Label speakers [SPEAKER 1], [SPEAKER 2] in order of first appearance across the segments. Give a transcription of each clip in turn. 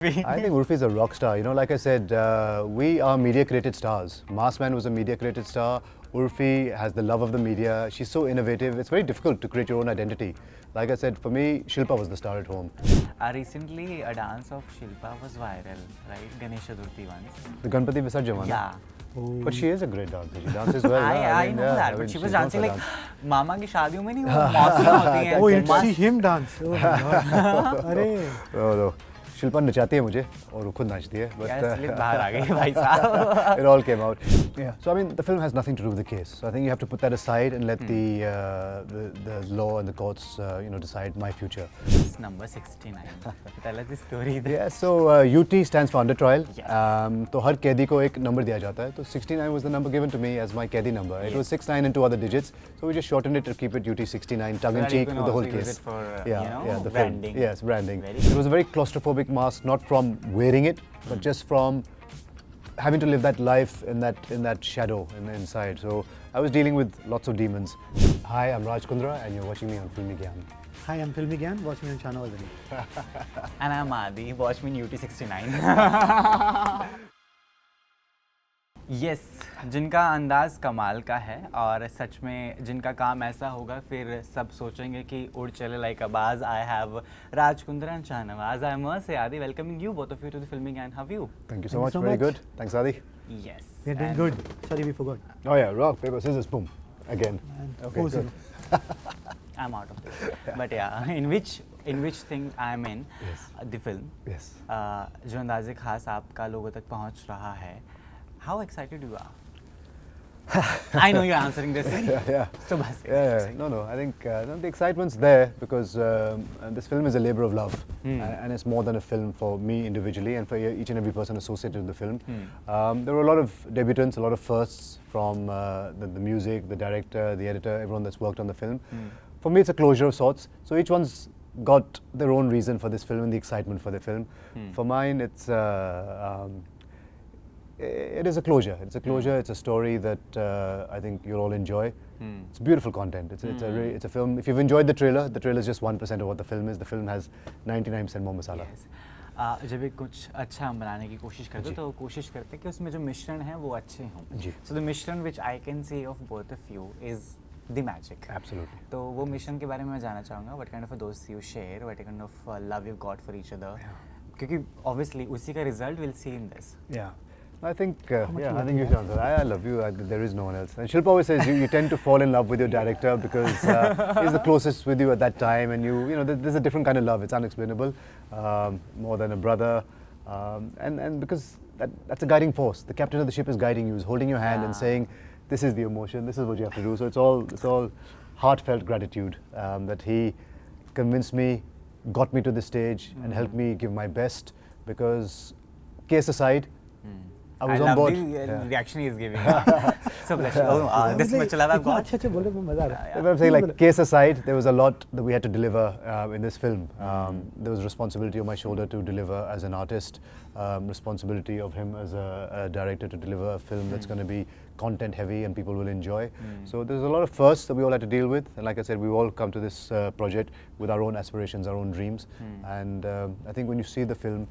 [SPEAKER 1] I think Urfi is a rock star. You know, like I said, we are media created stars. Marsman was a media created star. Urfi has the love of the media. She's so innovative. It's very difficult to create your own identity. Like I said, for me, Shilpa was the star at home.
[SPEAKER 2] Recently, a dance of Shilpa was viral, right? Ganesh Chaturthi once.
[SPEAKER 1] The Ganpati Visharjan one.
[SPEAKER 2] Yeah.
[SPEAKER 1] But she is a great dancer. She dances well.
[SPEAKER 2] I know that, but she was dancing like Mama की शादियों में नहीं वो मौसी होती हैं.
[SPEAKER 3] Oh, you see him dance. Oh my God. अरे.
[SPEAKER 1] No. Shilpa नचाती है मुझे और वो खुद नाचती है.
[SPEAKER 2] Slip बाहर आ गई भाई साहब.
[SPEAKER 1] It all came out. Yeah. So I mean, the film has nothing to do with the case. So I think you have to put that aside and let the law and the courts, decide my future.
[SPEAKER 2] It's number 69. Tell us the story.
[SPEAKER 1] Yeah. So UT stands for under trial.
[SPEAKER 2] Yes.
[SPEAKER 1] तो हर कैदी को एक number दिया जाता है. तो 69 was the number given to me as my कैदी number. It was 69 and two other digits. So we just shortened it to keep it UT 69, tongue in cheek with the whole case.
[SPEAKER 2] For,
[SPEAKER 1] the
[SPEAKER 2] branding.
[SPEAKER 1] Film. Yes, branding. It was a very claustrophobic mask, not from wearing it, but just from having to live that life in that shadow inside. So I was dealing with lots of demons. Hi, I'm Raj Kundra and you're watching me on Filmi Gyan.
[SPEAKER 3] Hi, I'm Filmi Gyan. Watch me on Shana Wazari.
[SPEAKER 2] And I'm Adi. Watch me in UT 69. Yes, जिनका अंदाज कमाल का है और सच में जिनका काम ऐसा होगा फिर सब सोचेंगे कि उड़ चले like a buzz. I have Raj Kundra and Shahnawaz. I'm Adi, welcoming you both of you to the Filming and how are you?
[SPEAKER 1] Thank you so much. Very good. Thanks, Adi.
[SPEAKER 2] Yes.
[SPEAKER 3] We're doing good. Sorry, we forgot.
[SPEAKER 1] Oh yeah, rock, paper, scissors, boom. Again. Okay, good.
[SPEAKER 2] I'm out of this. But yeah, in which thing I'm in, the film.
[SPEAKER 1] Yes.
[SPEAKER 2] जो अंदाज़े खास आपका लोगों तक पहुंच रहा है. How excited you are? I know you're answering this.
[SPEAKER 1] Yeah.
[SPEAKER 2] So bas.
[SPEAKER 1] No. I think the excitement's there because this film is a labor of love, and it's more than a film for me individually and for each and every person associated with the film. There were a lot of debutants, a lot of firsts from the music, the director, the editor, everyone that's worked on the film. For me, it's a closure of sorts. So each one's got their own reason for this film and the excitement for the film. For mine, it is a closure. It's a closure. It's a story that I think you'll all enjoy. It's beautiful content. It's a film. If you've enjoyed the trailer is just 1% of what the film is. The film has 99% more masala.
[SPEAKER 2] Yes. जब भी कुछ अच्छा हम बनाने की कोशिश करते हैं तो कोशिश करते हैं कि उसमें जो मिश्रण है वो अच्छे हों. So the मिश्रण which I can say of both of you is the magic.
[SPEAKER 1] Absolutely.
[SPEAKER 2] तो वो मिश्रण के बारे में मैं जानना चाहूँगा. What kind of a dose you share? What kind of love you've got for each other? क्योंकि obviously उसी का result we'll see in this.
[SPEAKER 1] Yeah. I think I think you should answer. I love you. There is no one else. And Shilpa always says you tend to fall in love with your director because he's the closest with you at that time, and there's a different kind of love. It's unexplainable, more than a brother, and because that's a guiding force. The captain of the ship is guiding you, is holding your hand and saying, "This is the emotion. This is what you have to do." So it's all heartfelt gratitude that he convinced me, got me to this stage, and helped me give my best. Because case aside. I was on board.
[SPEAKER 2] The reaction he is giving. So bless you. This much love I've got.
[SPEAKER 1] I'm saying, like, case aside, there was a lot that we had to deliver in this film. There was responsibility on my shoulder to deliver as an artist, responsibility of him as a director to deliver a film that's going to be content heavy and people will enjoy. So there's a lot of firsts that we all had to deal with. And like I said, we've all come to this project with our own aspirations, our own dreams. And I think when you see the film,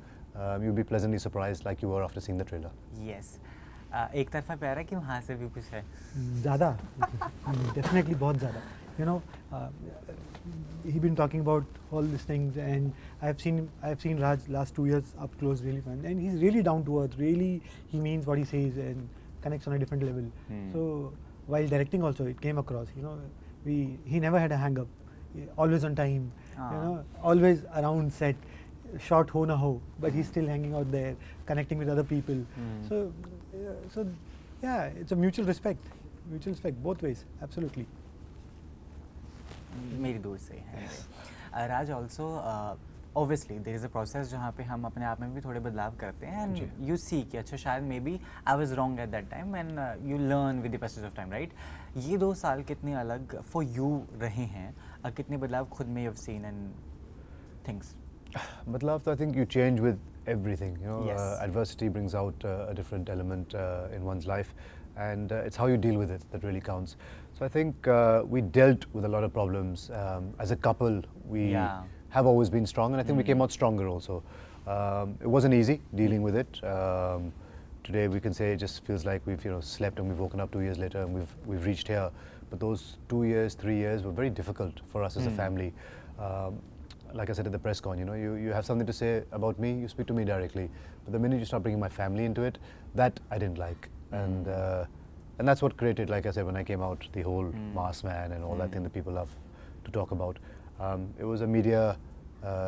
[SPEAKER 1] you'll be pleasantly surprised like you were after seeing the trailer.
[SPEAKER 2] Yes. एक तरफा प्यार है कि वहाँ से भी कुछ है?
[SPEAKER 3] ज़्यादा, definitely बहुत ज़्यादा. He's been talking about all these things, and I've seen Raj last 2 years up close, really fun, and he's really down to earth. Really, he means what he says and connects on a different level. So while directing also, it came across. He never had a hang up, always on time. Always around set. Shot ho na ho, but he's still hanging out there, connecting with other people. So yeah, it's a mutual respect both ways, absolutely.
[SPEAKER 2] मेरी दूर से है. Raj, also obviously there is a process जहाँ पे हम अपने आप में भी थोड़े बदलाव करते हैं and you see कि अच्छा शायद maybe I was wrong at that time and you learn with the passage of time, right? ये 2 साल कितने अलग for you रहे हैं, कितने बदलाव खुद में you've seen and things.
[SPEAKER 1] Badlav, I think you change with everything.
[SPEAKER 2] Yes.
[SPEAKER 1] Adversity brings out a different element in one's life, and it's how you deal with it that really counts. So I think we dealt with a lot of problems as a couple. We have always been strong, and I think we came out stronger also. It wasn't easy dealing with it. Today we can say it just feels like we've slept and we've woken up 2 years later and we've reached here. But those 2 years, 3 years were very difficult for us as a family. Like I said at the press con, you have something to say about me, you speak to me directly. But the minute you start bringing my family into it, that I didn't like. And that's what created, like I said, when I came out, the whole mass man and all that thing that people love to talk about. It was a media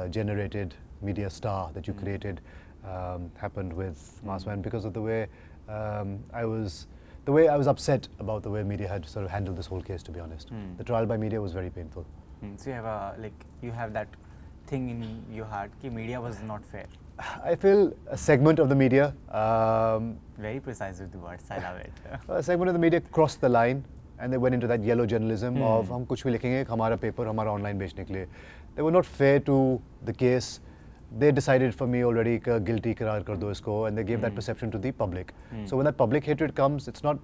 [SPEAKER 1] generated media star that you created, happened with mass man because of the way I was upset about the way media had sort of handled this whole case, to be honest. The trial by media was very painful.
[SPEAKER 2] So you have that thing in your heart that media was not fair.
[SPEAKER 1] I feel a segment of the media,
[SPEAKER 2] Very precise with the words, I love it.
[SPEAKER 1] a segment of the media crossed the line and they went into that yellow journalism of हम कुछ भी लिखेंगे हमारा paper हमारा online बेचने के लिए. They were not fair to the case. They decided for me already guilty करार कर दो इसको, and they gave that perception to the public. So when that public hatred comes, it's not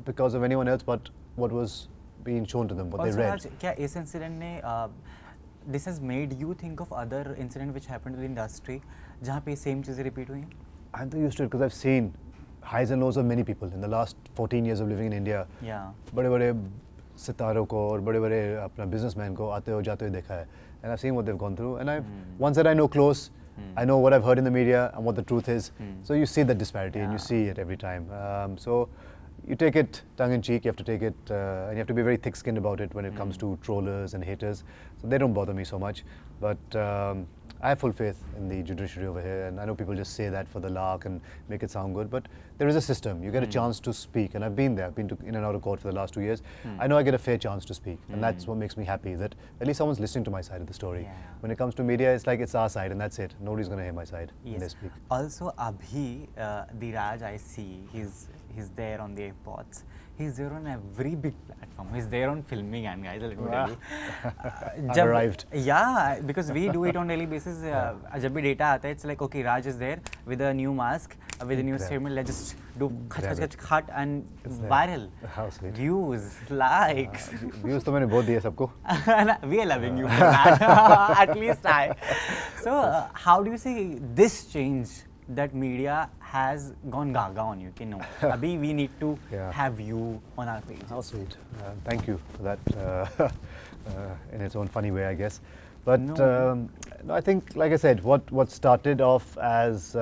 [SPEAKER 1] because of anyone else but what was being shown to them, what
[SPEAKER 2] Also,
[SPEAKER 1] they read.
[SPEAKER 2] Raj, क्या इस incident ने this has made you think of other incident which happened to the industry जहाँ पे same चीज़ें repeat हुई हैं?
[SPEAKER 1] I'm so used to it because I've seen highs and lows of many people in the last 14 years of living in India.
[SPEAKER 2] Yeah.
[SPEAKER 1] बड़े-बड़े सितारों को और बड़े-बड़े अपना businessmen को आते हुए जाते हुए देखा है. And I've seen what they've gone through. And ones that I know close, I know what I've heard in the media and what the truth is. So you see that disparity and you see it every time. So you take it tongue in cheek, you have to take it, and you have to be very thick-skinned about it when it comes to trollers and haters. So they don't bother me so much. But I have full faith in the judiciary over here, and I know people just say that for the lark and make it sound good, but there is a system. You get a chance to speak, and I've been there. I've been in and out of court for the last 2 years. I know I get a fair chance to speak, and that's what makes me happy, that at least someone's listening to my side of the story.
[SPEAKER 2] Yeah.
[SPEAKER 1] When it comes to media, it's like it's our side, and that's it. Nobody's going to hear my side when they
[SPEAKER 2] Yes.
[SPEAKER 1] speak.
[SPEAKER 2] Also, Abhi, the Raj I see, he's there on the airports. He's there on every big platform. He's there on filming, and guys, let me tell you.
[SPEAKER 1] I've arrived.
[SPEAKER 2] Yeah, because we do it on daily basis. जब भी data आता है, it's like, okay, Raj is there with a new mask, with a new statement. Let's just do cut and viral.
[SPEAKER 1] How sweet.
[SPEAKER 2] Views, likes.
[SPEAKER 1] Views तो मैंने बहुत दिए सबको.
[SPEAKER 2] We are loving you for that. At least I. So, how do you see this change that media has gone gaga on you? No, Abhi, we need to have you on our page.
[SPEAKER 1] How sweet. Thank you for that in its own funny way, I guess. But no, I think, like I said, what started off as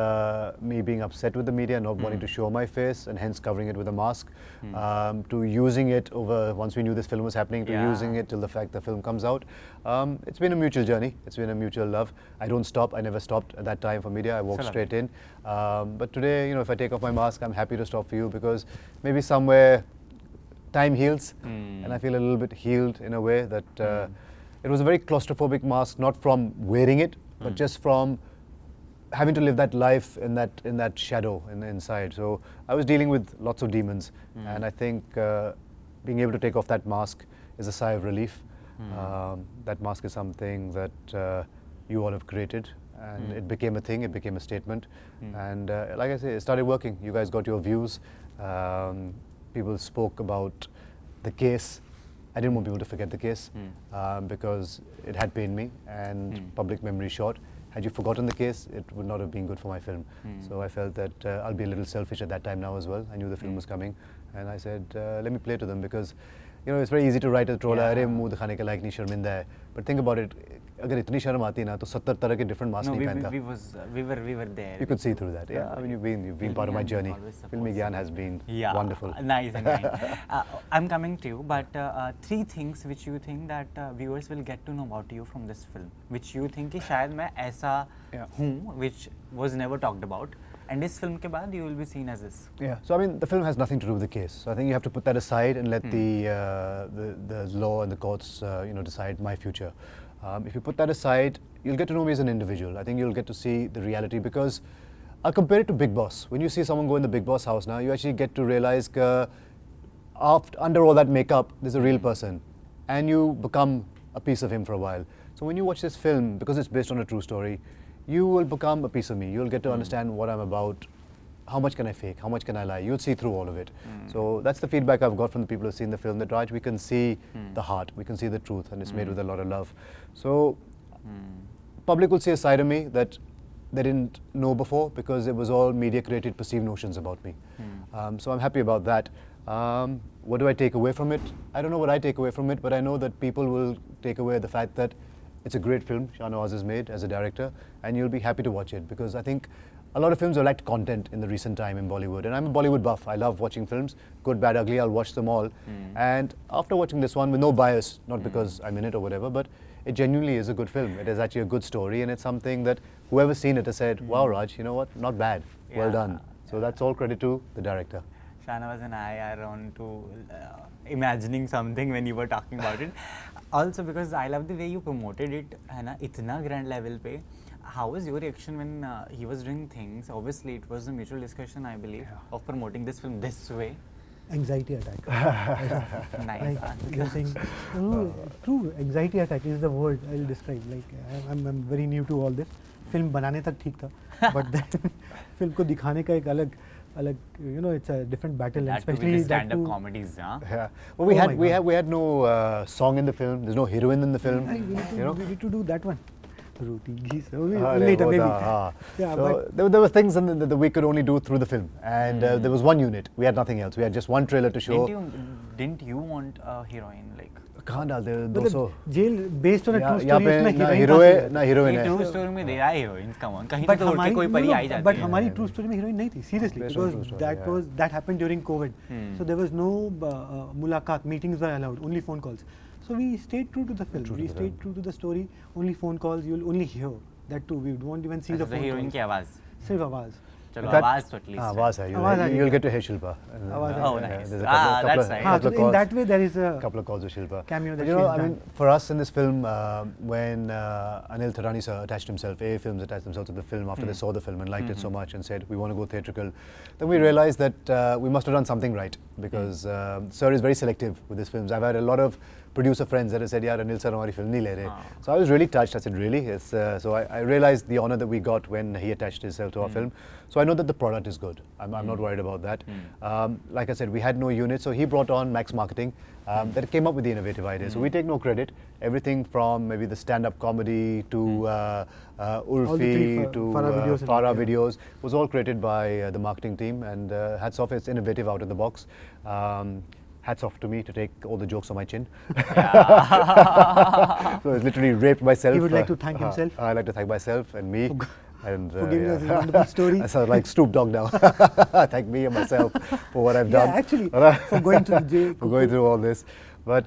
[SPEAKER 1] me being upset with the media, not wanting to show my face and hence covering it with a mask, to using it over, once we knew this film was happening, to using it till the fact the film comes out. It's been a mutual journey. It's been a mutual love. I don't stop. I never stopped at that time for media. I walked straight in. But today, if I take off my mask, I'm happy to stop for you because maybe somewhere time heals and I feel a little bit healed in a way that it was a very claustrophobic mask, not from wearing it, but just from having to live that life in that shadow inside. So I was dealing with lots of demons, and I think being able to take off that mask is a sigh of relief. That mask is something that you all have created, and it became a thing, it became a statement. And like I say, it started working. You guys got your views. People spoke about the case. I didn't want people to forget the case because it had pained me and public memory short. Had you forgotten the case, it would not have been good for my film. So I felt that I'll be a little selfish at that time now as well. I knew the film was coming, and I said, let me play to them because it's very easy to write a troller, "Arey मुंह दिखाने के लायक नहीं, शर्मिंदा है." But think about it, अगर इतनी शर्म आती ना तो 70 तरह के different masks नहीं पहनता.
[SPEAKER 2] We were there.
[SPEAKER 1] You could see through that. Yeah, I mean you've been part of my journey. Filmi Gyan has been wonderful.
[SPEAKER 2] Nice and nice. I'm coming to you, but 3 things which you think that viewers will get to know about you from this film, which you think कि शायद मैं ऐसा हूँ, which was never talked about. And this film के बाद you will be seen as this.
[SPEAKER 1] Yeah. So I mean, the film has nothing to do with the case. So I think you have to put that aside and let the law and the courts, decide my future. If you put that aside, you'll get to know me as an individual. I think you'll get to see the reality because I'll compare it to Big Boss. When you see someone go in the Big Boss house now, you actually get to realize that under all that makeup, there's a real person, and you become a piece of him for a while. So when you watch this film, because it's based on a true story, you will become a piece of me. You'll get to understand what I'm about. How much can I fake? How much can I lie? You'll see through all of it. So that's the feedback I've got from the people who've seen the film, that Raj, we can see the heart, we can see the truth, and it's made with a lot of love. So public will see a side of me that they didn't know before, because it was all media created perceived notions about me. So I'm happy about that. What do I take away from it? I don't know what I take away from it, but I know that people will take away the fact that it's a great film Shahnawaz has made as a director, and you'll be happy to watch it, because I think a lot of films have lacked content in the recent time in Bollywood, and I'm a Bollywood buff. I love watching films, good, bad, ugly, I'll watch them all. And after watching this one with no bias, not because I'm in it or whatever, but it genuinely is a good film. It is actually a good story, and it's something that whoever's seen it has said, wow, Raj, you know what, not bad, well
[SPEAKER 2] Yeah.
[SPEAKER 1] done. So that's all credit to the director.
[SPEAKER 2] Shahnawaz and I are on to imagining something when you were talking about it. Also because I love the way you promoted it, है ना, इतना grand level पे. How was your reaction when he was doing things? Obviously, it was a mutual discussion, I believe, of promoting this film this way.
[SPEAKER 3] Anxiety attack.
[SPEAKER 2] Nice.
[SPEAKER 3] Like you're saying, no, true. Anxiety attack is the word I'll describe. Like I'm very new to all this. Film बनाने तक ठीक था, but then film को दिखाने का एक अलग you know, it's a different battle, and
[SPEAKER 2] That to be
[SPEAKER 3] especially
[SPEAKER 2] the stand-up
[SPEAKER 3] that
[SPEAKER 2] comedies, huh?
[SPEAKER 1] Yeah. Well, we
[SPEAKER 3] Oh
[SPEAKER 1] had
[SPEAKER 3] my
[SPEAKER 1] we
[SPEAKER 3] God.
[SPEAKER 1] had we had no song in the film. There's no heroine in the film. You know.
[SPEAKER 3] we need to do that one. Roti ghee se.
[SPEAKER 1] Arey,
[SPEAKER 3] Later
[SPEAKER 1] wo
[SPEAKER 3] maybe.
[SPEAKER 1] tha,
[SPEAKER 3] Yeah,
[SPEAKER 1] so
[SPEAKER 3] but
[SPEAKER 1] there were things that we could only do through the film, and there was one unit. We had nothing else. We had just one trailer to show.
[SPEAKER 2] Didn't you want a heroine like?
[SPEAKER 1] कहाँ डालते हैं
[SPEAKER 3] मतलब
[SPEAKER 1] 200?
[SPEAKER 3] jail based on a true
[SPEAKER 1] यहाँ
[SPEAKER 3] story,
[SPEAKER 1] पे
[SPEAKER 3] उसमें
[SPEAKER 1] ना
[SPEAKER 3] heroine
[SPEAKER 1] hero
[SPEAKER 3] कहाँ से
[SPEAKER 1] है
[SPEAKER 3] है?
[SPEAKER 1] ना हीरोइन
[SPEAKER 2] ये
[SPEAKER 1] है.
[SPEAKER 2] ट्रू स्टोरी में दे रहा है हीरोइंस, कम ऑन, कहीं
[SPEAKER 3] But
[SPEAKER 2] तो उड़ के कोई परी आ ही जाती
[SPEAKER 3] but
[SPEAKER 2] है.
[SPEAKER 3] हमारी true story में heroine नहीं थी, seriously,
[SPEAKER 1] Based on
[SPEAKER 3] because
[SPEAKER 1] true story,
[SPEAKER 3] that happened during COVID. So there was no mulaqat, meetings were allowed, only phone calls. So we stayed true to the film. We stayed true to the story. Only phone calls. You'll only hear that too. We won't even see the phone
[SPEAKER 2] heroine
[SPEAKER 3] calls.
[SPEAKER 2] की आवाज.
[SPEAKER 3] सिर्फ आवाज.
[SPEAKER 2] चलो
[SPEAKER 1] That-
[SPEAKER 2] आवाज तो at least.
[SPEAKER 1] आवाज है.
[SPEAKER 3] आवाज आ
[SPEAKER 1] You'll
[SPEAKER 3] जाएगी.
[SPEAKER 1] get to hear Shilpa.
[SPEAKER 3] आवाज आ
[SPEAKER 2] Oh,
[SPEAKER 3] जाएगी.
[SPEAKER 2] nice.
[SPEAKER 1] There's a
[SPEAKER 2] That's nice.
[SPEAKER 3] हाँ,
[SPEAKER 1] couple
[SPEAKER 3] so
[SPEAKER 1] of
[SPEAKER 3] in
[SPEAKER 1] calls.
[SPEAKER 3] that way there is a
[SPEAKER 1] Couple of calls with Shilpa.
[SPEAKER 3] cameo that
[SPEAKER 1] But you know,
[SPEAKER 3] she has
[SPEAKER 1] I mean,
[SPEAKER 3] done.
[SPEAKER 1] for us in this film, when Anil Tharani sir attached himself, AA Films attached themselves to the film after they saw the film and liked it so much and said, we want to go theatrical, then we realized that we must have done something right, because sir is very selective with his films. I've had a lot of producer friends that have said, yaar, Anil sir hamari film nahi le rahe. So I was really touched. I said, really? It's, so I realized the honor that we got when he attached himself to our film. So I know that the product is good. I'm not worried about that. Like I said, we had no unit, so he brought on Max Marketing that came up with the innovative idea. So we take no credit. Everything from maybe the stand-up comedy to Urfi to Farah videos was all created by the marketing team, and hats off, it's innovative out of the box. Hats off to me to take all the jokes on my chin. So it's literally raped myself.
[SPEAKER 3] He would like to thank himself.
[SPEAKER 1] I'd like to thank myself and me. And,
[SPEAKER 3] for giving
[SPEAKER 1] yeah.
[SPEAKER 3] us this wonderful story.
[SPEAKER 1] I sound like Snoop Dogg now. Thank me and myself for what I've
[SPEAKER 3] Yeah,
[SPEAKER 1] done.
[SPEAKER 3] actually, for going to the jail.
[SPEAKER 1] For going through all this. But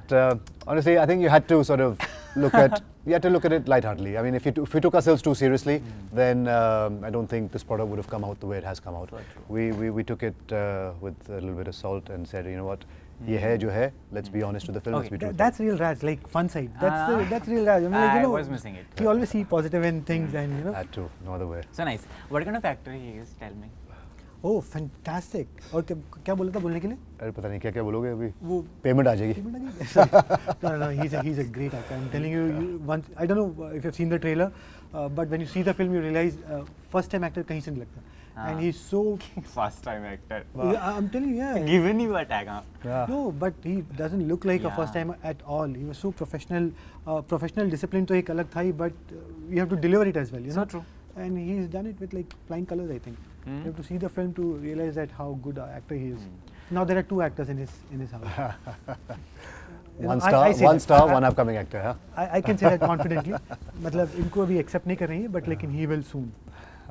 [SPEAKER 1] honestly, I think you had to sort of look at it lightheartedly. I mean, if we took ourselves too seriously, then I don't think this product would have come out the way it has come out. We took it with a little bit of salt and said, you know what, ye hai jo hai, let's be honest to the film, let's be truthful.
[SPEAKER 3] That's real Raj, like fun side. That's real Raj. I mean, like, you
[SPEAKER 2] I
[SPEAKER 3] know,
[SPEAKER 2] was missing it.
[SPEAKER 3] He always see positive in things, and you know.
[SPEAKER 1] Had to, no other way.
[SPEAKER 2] So nice. What kind of actor he is? Tell me.
[SPEAKER 3] Oh, fantastic. और क्या बोला था बोलने के लिए?
[SPEAKER 1] अरे पता नहीं क्या बोलोगे अभी?
[SPEAKER 3] वो
[SPEAKER 1] पेमेंट आ जाएगी.
[SPEAKER 3] No, he's a great actor. I'm telling you, once I don't know if you've seen the trailer, but when you see the film, you realize first time actor कहीं से नहीं लगता. And he's so.
[SPEAKER 2] First time actor.
[SPEAKER 3] Yeah, I'm telling you, yeah.
[SPEAKER 2] Given you a tag, huh?
[SPEAKER 1] Yeah.
[SPEAKER 3] No, but he doesn't look like a first time at all. He was so professional. Professional discipline तो एक अलग था ही, but you have to deliver it as well. You know?
[SPEAKER 2] So true.
[SPEAKER 3] And he's done it with like flying colors, I think. You have to see the film to realize that how good an actor he is. Now there are two actors in his house. You know, I say
[SPEAKER 1] one
[SPEAKER 3] that.
[SPEAKER 1] star, one upcoming actor. Huh?
[SPEAKER 3] I can say that confidently. मतलब इनको अभी accept नहीं कर रही है, but like he will soon.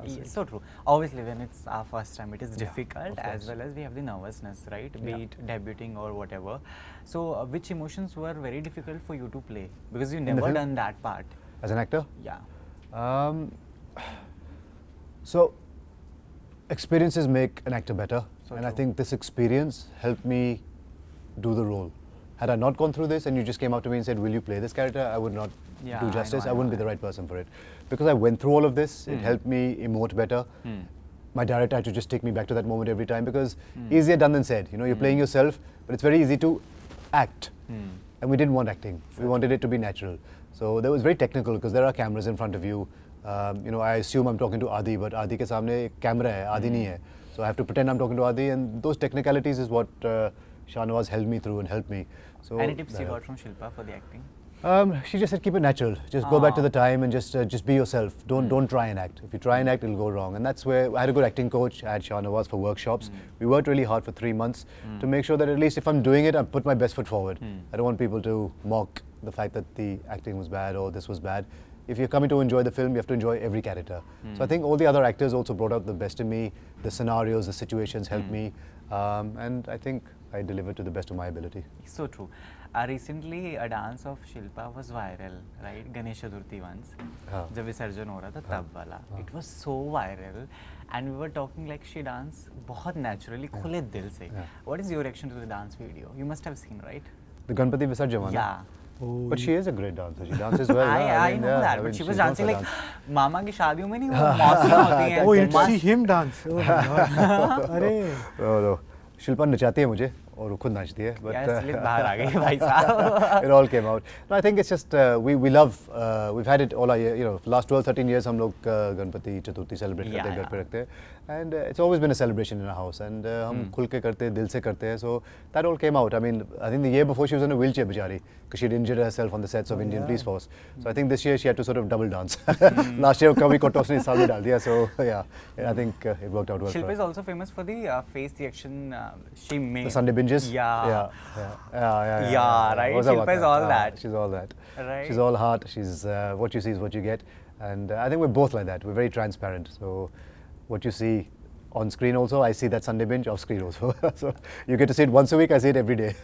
[SPEAKER 2] Yes, so true. Obviously, when it's our first time, it is difficult, as well as we have the nervousness, right? Be it debuting or whatever. So, which emotions were very difficult for you to play? Because you never
[SPEAKER 1] film?
[SPEAKER 2] done that part.
[SPEAKER 1] As an actor?
[SPEAKER 2] Yeah.
[SPEAKER 1] So, experiences make an actor better,
[SPEAKER 2] So
[SPEAKER 1] and I
[SPEAKER 2] true.
[SPEAKER 1] think this experience helped me do the role. Had I not gone through this and you just came up to me and said, will you play this character, I would not
[SPEAKER 2] Yeah,
[SPEAKER 1] do
[SPEAKER 2] I
[SPEAKER 1] justice.
[SPEAKER 2] know,
[SPEAKER 1] I
[SPEAKER 2] I
[SPEAKER 1] wouldn't
[SPEAKER 2] know.
[SPEAKER 1] be the right person for it. Because I went through all of this, it helped me emote better. My director had to just take me back to that moment every time, because easier done than said. You know, you're playing yourself, but it's very easy to act. And we didn't want acting. We wanted it to be natural. So that was very technical, because there are cameras in front of you. You know, I assume I'm talking to Adi, but Adi ke samne ek camera hai, Adi nahi hai. So I have to pretend I'm talking to Adi, and those technicalities is what Shahnawaz held me through and helped me. So
[SPEAKER 2] Any tips you got from Shilpa for the acting?
[SPEAKER 1] She just said keep it natural. Just go back to the time and just be yourself. Don't try and act. If you try and act, it'll go wrong. And that's where I had a good acting coach. I had Shahnawaz for workshops. We worked really hard for 3 months to make sure that at least if I'm doing it, I put my best foot forward. I don't want people to mock the fact that the acting was bad or this was bad. If you're coming to enjoy the film, you have to enjoy every character. So I think all the other actors also brought out the best in me. The scenarios, the situations helped me. And I think I delivered to the best of my ability.
[SPEAKER 2] So true. Recently, a dance of Shilpa was viral, right? Ganesh Chaturthi once. जब विसर्जन हो रहा था तब वाला. It was so viral, and we were talking like she danced बहुत naturally, खुले दिल से. What is your reaction to the dance video? You must have seen, right?
[SPEAKER 1] The Ganpati Visharjan one.
[SPEAKER 2] Yeah.
[SPEAKER 3] Oh,
[SPEAKER 1] But she is a great dancer. She dances well.
[SPEAKER 2] I know that, but she was dancing like मामा की शादियों में नहीं वो मौसियाँ होती हैं.
[SPEAKER 3] Oh, you see him dance. Oh my God. अरे.
[SPEAKER 1] No. Shilpa नचाती है मुझे और वो खुद नाचती है. But
[SPEAKER 2] यार स्लिप बाहर आ गई भाई साहब.
[SPEAKER 1] it all came out. No, I think it's just we love. We've had it all our year. You know, last 12-13 years हम लोग गणपति चतुर्थी celebrate करते हैं घर पे रखते हैं. And it's always been a celebration in our house. And हम खुल के करते हैं, दिल से करते हैं. So that all came out. I mean, I think the year before she was in a wheelchair बेचारी because she'd injured herself on the sets of Indian Police Force. So I think this year she had to sort of double dance. Last year कभी कोटो उसने साल में डाल दिया. So yeah, I think it worked out well.
[SPEAKER 2] Shilpa is also famous for the face reaction she made.
[SPEAKER 1] The Sunday binges.
[SPEAKER 2] Yeah, right.
[SPEAKER 1] What's up
[SPEAKER 2] Shilpa
[SPEAKER 1] about
[SPEAKER 2] is all that.
[SPEAKER 1] She's all that.
[SPEAKER 2] Right.
[SPEAKER 1] She's all heart. She's what you see is what you get, and I think we're both like that. We're very transparent. So what you see on screen also, I see that Sunday binge off screen also. So you get to see it once a week. I see it every day.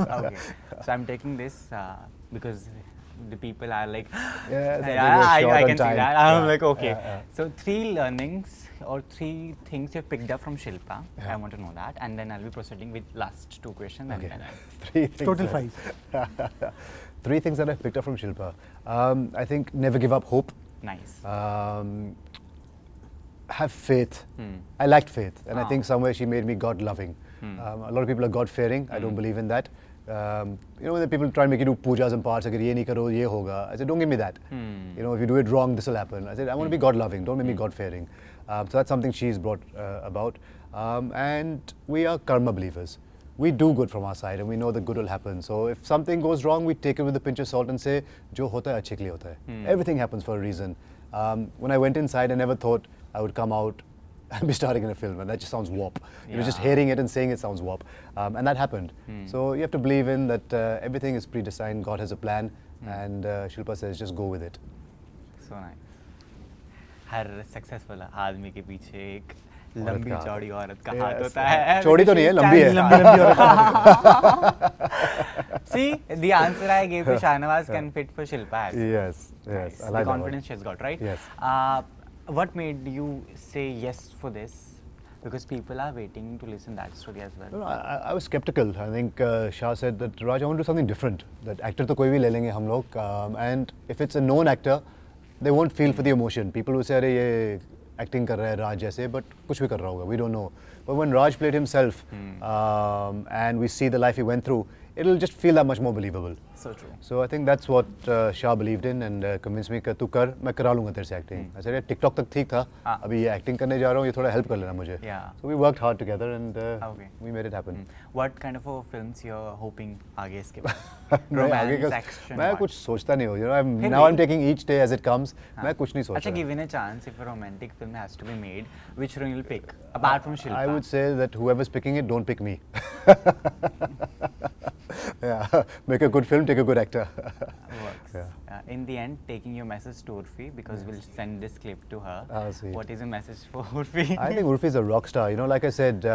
[SPEAKER 2] Okay. So I'm taking this because the people are like,
[SPEAKER 1] yeah,
[SPEAKER 2] I can see that. I'm like, okay.
[SPEAKER 1] Yeah.
[SPEAKER 2] So 3 learnings or 3 things you picked up from Shilpa. I want to know that, and then I'll be proceeding with last 2 questions.
[SPEAKER 1] Okay.
[SPEAKER 2] And then
[SPEAKER 1] 3 things.
[SPEAKER 3] Total 5.
[SPEAKER 1] 3 things that I've picked up from Shilpa. I think never give up hope.
[SPEAKER 2] nice.
[SPEAKER 1] Have faith. I lacked faith, and I think somewhere she made me God loving. A lot of people are God fearing. I don't believe in that. You know, when people try and make you do pujas and parts, agar ye nahi karo, ye hoga. I said, don't give me that. You know, if you do it wrong, this will happen. I said, I want to be God loving. Don't make me God fearing. So that's something she's brought about. And we are karma believers. We do good from our side, and we know that good will happen. So if something goes wrong, we take it with a pinch of salt and say, "Jo hota hai, achhe ke liye hota hai." Everything happens for a reason. When I went inside, I never thought I would come out and be starring in a film, and that just sounds warp. You know, just hearing it and saying it sounds warp, and that happened. So you have to believe in that everything is predestined. God has a plan, and Shilpa says, just go with it.
[SPEAKER 2] So nice. Her successful आदमी के पीछे एक लंबी चौड़ी औरत का हाथ होता है.
[SPEAKER 1] चौड़ी तो नहीं है, लंबी है.
[SPEAKER 3] लंबी औरत.
[SPEAKER 2] See, the answer I gave to Shahnawaz can fit for Shilpa as well.
[SPEAKER 1] Yes.
[SPEAKER 2] Nice.
[SPEAKER 1] I like
[SPEAKER 2] The
[SPEAKER 1] that
[SPEAKER 2] confidence
[SPEAKER 1] one.
[SPEAKER 2] she's got, right?
[SPEAKER 1] Yes.
[SPEAKER 2] What made you say yes for this? Because people are waiting to listen that story as well.
[SPEAKER 1] No, I was skeptical. I think Shah said that, Raj, I want to do something different. That actor to koi bhi le lenge hum log. And if it's a known actor, they won't feel for the emotion. People will say, "Arey, ye acting kar raha hai Raj jaise," but kuch bhi kar raha hoga. We don't know. But when Raj played himself, and we see the life he went through, it'll just feel that much more believable.
[SPEAKER 2] So true.
[SPEAKER 1] So I think that's what Shah believed in and convinced me कि तू कर, मैं करा लूँगा तेरे से acting. I said, TikTok तक ठीक था, अभी ये acting करने जा रहा हूँ, ये थोड़ा help कर लेना मुझे.
[SPEAKER 2] Yeah.
[SPEAKER 1] So we worked hard together and
[SPEAKER 2] Okay.
[SPEAKER 1] we made it happen.
[SPEAKER 2] What kind of films you're hoping आगे इसके बाद?
[SPEAKER 1] मैं आगे
[SPEAKER 2] Romance,
[SPEAKER 1] का
[SPEAKER 2] action.
[SPEAKER 1] मैं
[SPEAKER 2] what?
[SPEAKER 1] कुछ सोचता नहीं हूँ. You know,
[SPEAKER 2] फिर
[SPEAKER 1] now
[SPEAKER 2] भी-
[SPEAKER 1] I'm taking each day as it comes. मैं कुछ नहीं सोच
[SPEAKER 2] अच्छा,
[SPEAKER 1] रहा.
[SPEAKER 2] given a chance, if a romantic film has to be made, which one you'll pick apart from Shilpa?
[SPEAKER 1] I would say that whoever's picking it, don't pick me. Yeah, make a good film, take a good actor.
[SPEAKER 2] Works.
[SPEAKER 1] Yeah.
[SPEAKER 2] In the end, taking your message to Urfi, because we'll send this clip to her.
[SPEAKER 1] Ah, sweet.
[SPEAKER 2] What is your message for Urfi?
[SPEAKER 1] I think Urfi is a rock star. You know, like I said,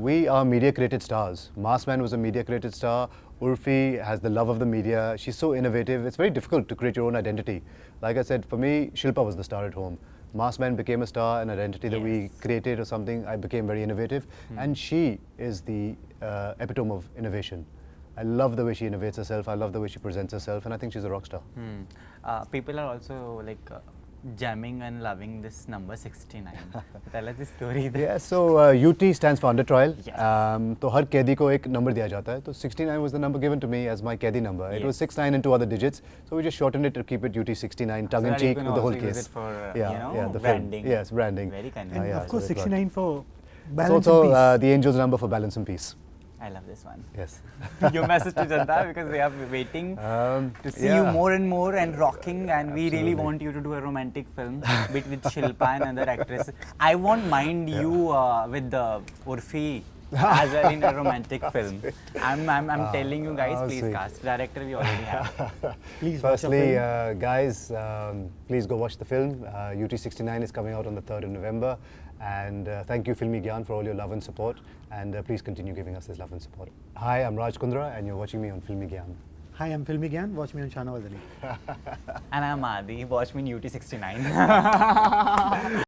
[SPEAKER 1] we are media created stars. Mass Man was a media created star. Urfi has the love of the media. She's so innovative. It's very difficult to create your own identity. Like I said, for me, Shilpa was the star at home. Mass Man became a star, an identity that we
[SPEAKER 2] Yes.
[SPEAKER 1] created or something. I became very innovative. And she is the epitome of innovation. I love the way she innovates herself. I love the way she presents herself. And I think she's a rock star.
[SPEAKER 2] People are also like jamming and loving this number 69. Tell us the story there.
[SPEAKER 1] Yeah, so UT stands for under trial.
[SPEAKER 2] Yes.
[SPEAKER 1] तो हर कैदी को एक number दिया जाता है. तो 69 was the number given to me as my कैदी number. It was 69 and 2 other digits. So we just shortened it to keep it UT 69, tongue in
[SPEAKER 2] that you
[SPEAKER 1] cheek
[SPEAKER 2] can
[SPEAKER 1] with the whole
[SPEAKER 2] also use
[SPEAKER 1] case.
[SPEAKER 2] it for,
[SPEAKER 1] the
[SPEAKER 2] branding.
[SPEAKER 1] Film. Yes, branding.
[SPEAKER 2] Very
[SPEAKER 3] And
[SPEAKER 2] convenient.
[SPEAKER 1] yeah,
[SPEAKER 3] of course,
[SPEAKER 1] so it worked.
[SPEAKER 3] 69 for
[SPEAKER 1] It's
[SPEAKER 3] balance
[SPEAKER 1] also
[SPEAKER 3] and peace.
[SPEAKER 1] the angel's number for balance and peace.
[SPEAKER 2] I love this one.
[SPEAKER 1] Yes.
[SPEAKER 2] Your message to Janta, because they are waiting to see you more and more and rocking, and we really want you to do a romantic film with Shilpa and other actresses. I won't mind you with the Urfi as well in a romantic film. I'm telling you guys, please
[SPEAKER 1] sweet.
[SPEAKER 2] cast. Director we already have.
[SPEAKER 3] Please watch the
[SPEAKER 1] Firstly,
[SPEAKER 3] film.
[SPEAKER 1] guys, please go watch the film. UT69 is coming out on the 3rd of November. And thank you, Filmi Gyan, for all your love and support. And please continue giving us this love and support. Hi, I'm Raj Kundra, and you're watching me on Filmi Gyan.
[SPEAKER 3] Hi, I'm Filmi Gyan. Watch me on Shana Wazali.
[SPEAKER 2] And I'm Adi. Watch me in UT69.